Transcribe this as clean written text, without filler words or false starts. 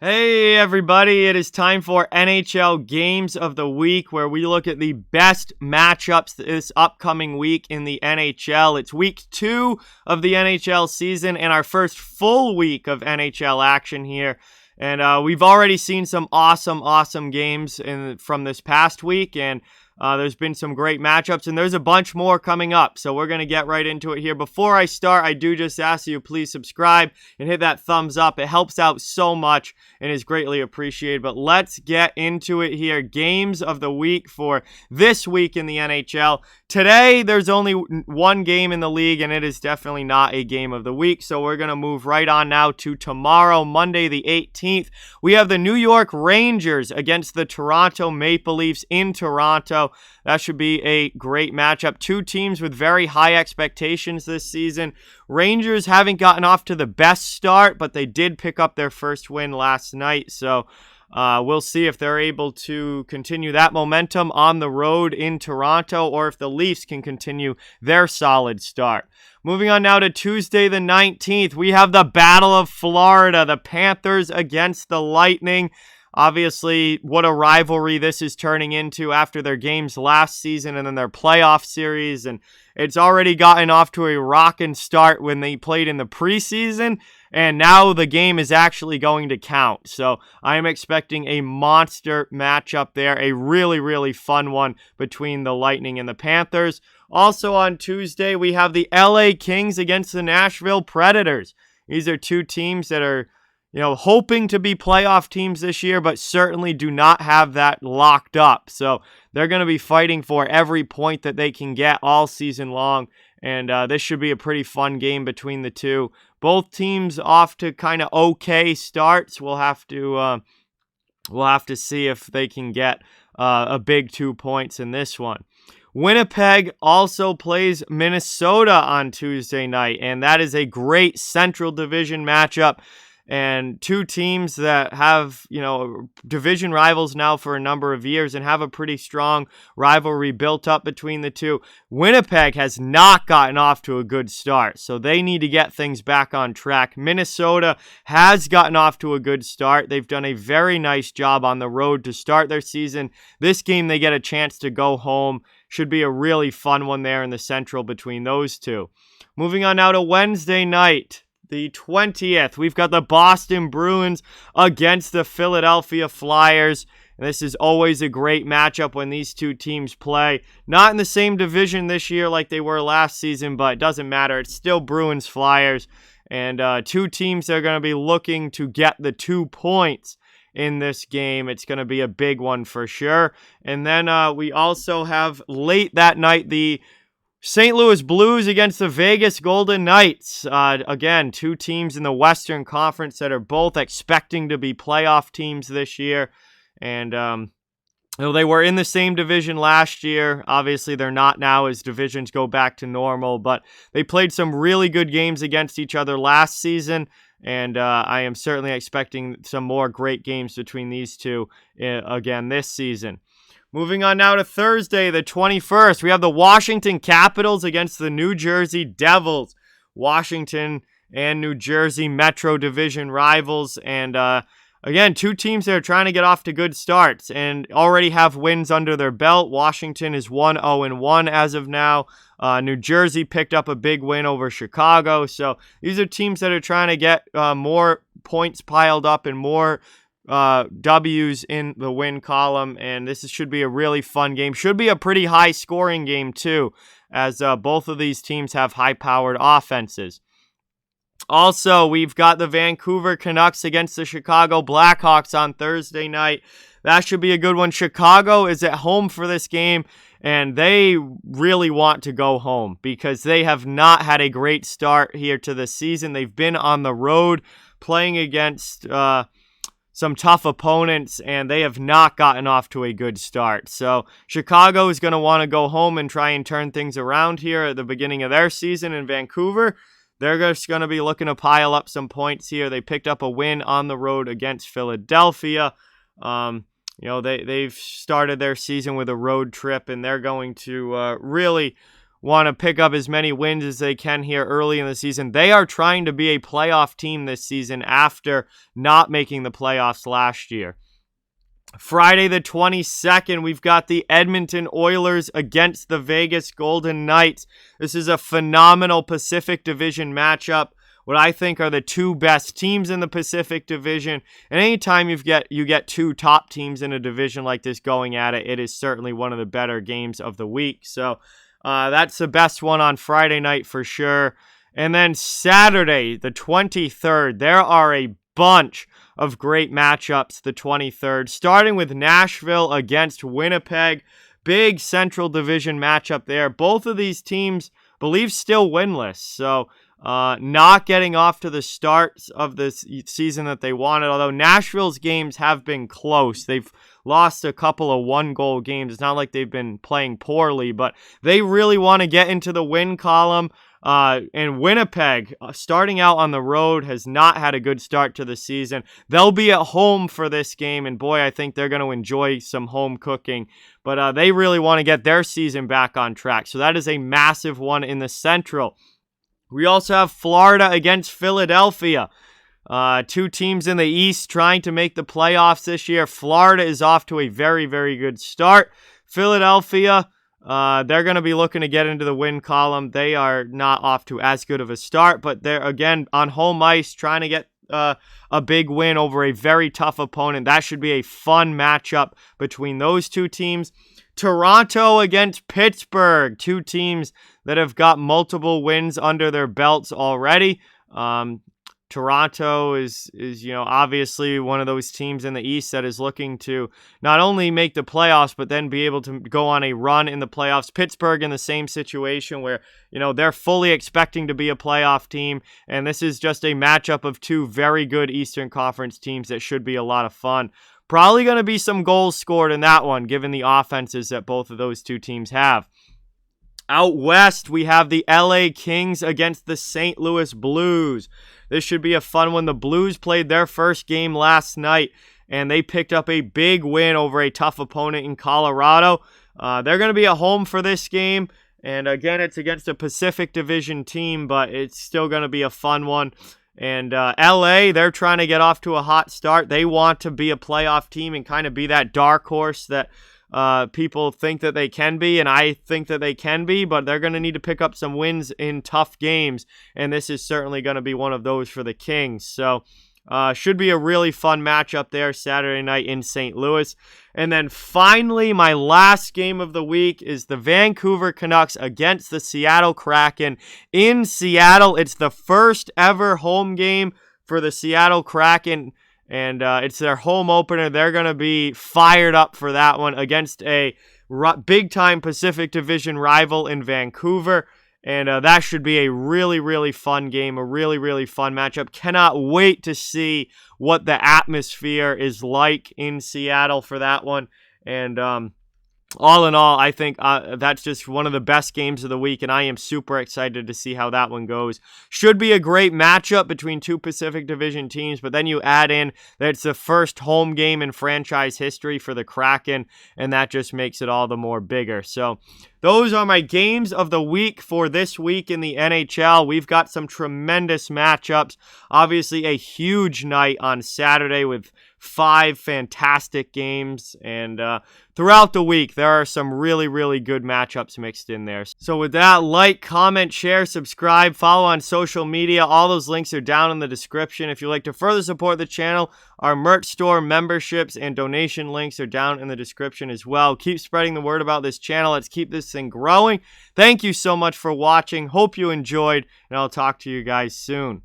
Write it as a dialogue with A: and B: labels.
A: Hey everybody, it is time for NHL Games of the Week, where we look at the best matchups this upcoming week in the NHL. It's week 2 of the NHL season and our first full week of NHL action here. And we've already seen some awesome games from this past week, and there's been some great matchups, and there's a bunch more coming up, so we're going to get right into it here. Before I start, I do just ask you please subscribe and hit that thumbs up. It helps out so much and is greatly appreciated. But let's get into it here. Games of the week for this week in the NHL. Today, there's only one game in the league, and it is definitely not a game of the week, so we're going to move right on now to tomorrow, Monday the 18th. We have the New York Rangers against the Toronto Maple Leafs in Toronto. That should be a great matchup. Two teams with very high expectations this season. Rangers haven't gotten off to the best start, but they did pick up their first win last night, so we'll see if they're able to continue that momentum on the road in Toronto, or if the Leafs can continue their solid start. Moving on now to Tuesday the 19th, we have the Battle of Florida, the Panthers against the Lightning. Obviously, what a rivalry this is turning into after their games last season and then their playoff series. And it's already gotten off to a rockin' start when they played in the preseason. And now the game is actually going to count. So I am expecting a monster matchup there. A really fun one between the Lightning and the Panthers. Also on Tuesday, we have the LA Kings against the Nashville Predators. These are two teams that are hoping to be playoff teams this year, but certainly do not have that locked up. So they're going to be fighting for every point that they can get all season long. And this should be a pretty fun game between the two. Both teams off to kind of okay starts. We'll have to see if they can get a big 2 points in this one. Winnipeg also plays Minnesota on Tuesday night, and that is a great Central Division matchup. And two teams that have, division rivals now for a number of years and have a pretty strong rivalry built up between the two. Winnipeg has not gotten off to a good start, so they need to get things back on track. Minnesota has gotten off to a good start. They've done a very nice job on the road to start their season. This game, they get a chance to go home. Should be a really fun one there in the Central between those two. Moving on now to Wednesday night, the 20th, we've got the Boston Bruins against the Philadelphia Flyers. And this is always a great matchup when these two teams play. Not in the same division this year like they were last season, but it doesn't matter. It's still Bruins-Flyers. And two teams that are going to be looking to get the 2 points in this game. It's going to be a big one for sure. And then we also have late that night the St. Louis Blues against the Vegas Golden Knights. Again, two teams in the Western Conference that are both expecting to be playoff teams this year. And they were in the same division last year. Obviously, they're not now as divisions go back to normal. But they played some really good games against each other last season. And I am certainly expecting some more great games between these two again this season. Moving on now to Thursday, the 21st, we have the Washington Capitals against the New Jersey Devils. Washington and New Jersey Metro Division rivals. And again, two teams that are trying to get off to good starts and already have wins under their belt. Washington is 1-0-1 as of now. New Jersey picked up a big win over Chicago. So these are teams that are trying to get more points piled up and more W's in the win column, and this should be a really fun game. Should be a pretty high scoring game too, as both of these teams have high powered offenses. Also, we've got the Vancouver Canucks against the Chicago Blackhawks on Thursday night. That should be a good one. Chicago is at home for this game, and they really want to go home because they have not had a great start here to the season. They've been on the road playing against some tough opponents, and they have not gotten off to a good start. So Chicago is going to want to go home and try and turn things around here at the beginning of their season in Vancouver. They're just going to be looking to pile up some points here. They picked up a win on the road against Philadelphia. They've started their season with a road trip, and they're going to really want to pick up as many wins as they can here early in the season. They are trying to be a playoff team this season after not making the playoffs last year. Friday the 22nd, we've got the Edmonton Oilers against the Vegas Golden Knights. This is a phenomenal Pacific Division matchup. What I think are the two best teams in the Pacific Division. And anytime you get two top teams in a division like this going at it, it is certainly one of the better games of the week. So that's the best one on Friday night for sure. And then Saturday, the 23rd, there are a bunch of great matchups the 23rd, starting with Nashville against Winnipeg. Big Central Division matchup there. Both of these teams, believe, still winless. So not getting off to the starts of this season that they wanted, although Nashville's games have been close. They've lost a couple of one-goal games. It's not like they've been playing poorly, but they really want to get into the win column. And Winnipeg, starting out on the road, has not had a good start to the season. They'll be at home for this game, and boy, I think they're going to enjoy some home cooking. But they really want to get their season back on track. So that is a massive one in the Central. We also have Florida against Philadelphia. Two teams in the East trying to make the playoffs this year. Florida is off to a very, very good start. Philadelphia, they're going to be looking to get into the win column. They are not off to as good of a start, but they're, again, on home ice trying to get a big win over a very tough opponent. That should be a fun matchup between those two teams. Toronto against Pittsburgh, two teams that have got multiple wins under their belts already. Toronto is obviously one of those teams in the East that is looking to not only make the playoffs, but then be able to go on a run in the playoffs. Pittsburgh in the same situation where, they're fully expecting to be a playoff team, and this is just a matchup of two very good Eastern Conference teams that should be a lot of fun. Probably going to be some goals scored in that one, given the offenses that both of those two teams have. Out west, we have the LA Kings against the St. Louis Blues. This should be a fun one. The Blues played their first game last night, and they picked up a big win over a tough opponent in Colorado. They're going to be at home for this game, and again, it's against a Pacific Division team, but it's still going to be a fun one. And LA, they're trying to get off to a hot start. They want to be a playoff team and kind of be that dark horse that people think that they can be, and I think that they can be, but they're going to need to pick up some wins in tough games, and this is certainly going to be one of those for the Kings. So should be a really fun matchup there Saturday night in St. Louis. And then finally, my last game of the week is the Vancouver Canucks against the Seattle Kraken in Seattle. It's the first ever home game for the Seattle Kraken, and it's their home opener. They're going to be fired up for that one against a big-time Pacific Division rival in Vancouver. And that should be a really, really fun game, a really, really fun matchup. Cannot wait to see what the atmosphere is like in Seattle for that one. And all in all, I think that's just one of the best games of the week, and I am super excited to see how that one goes. Should be a great matchup between two Pacific Division teams, but then you add in that it's the first home game in franchise history for the Kraken, and that just makes it all the more bigger. So those are my games of the week for this week in the NHL. We've got some tremendous matchups. Obviously, a huge night on Saturday with 5 fantastic games, and throughout the week there are some really, really good matchups mixed in there. So with that, like, comment, share, subscribe, follow on social media. All those links are down in the description. If you'd like to further support the channel, our merch store, memberships, and donation links are down in the description as well. Keep spreading the word about this channel. Let's keep this thing growing. Thank you so much for watching. Hope you enjoyed, and I'll talk to you guys soon.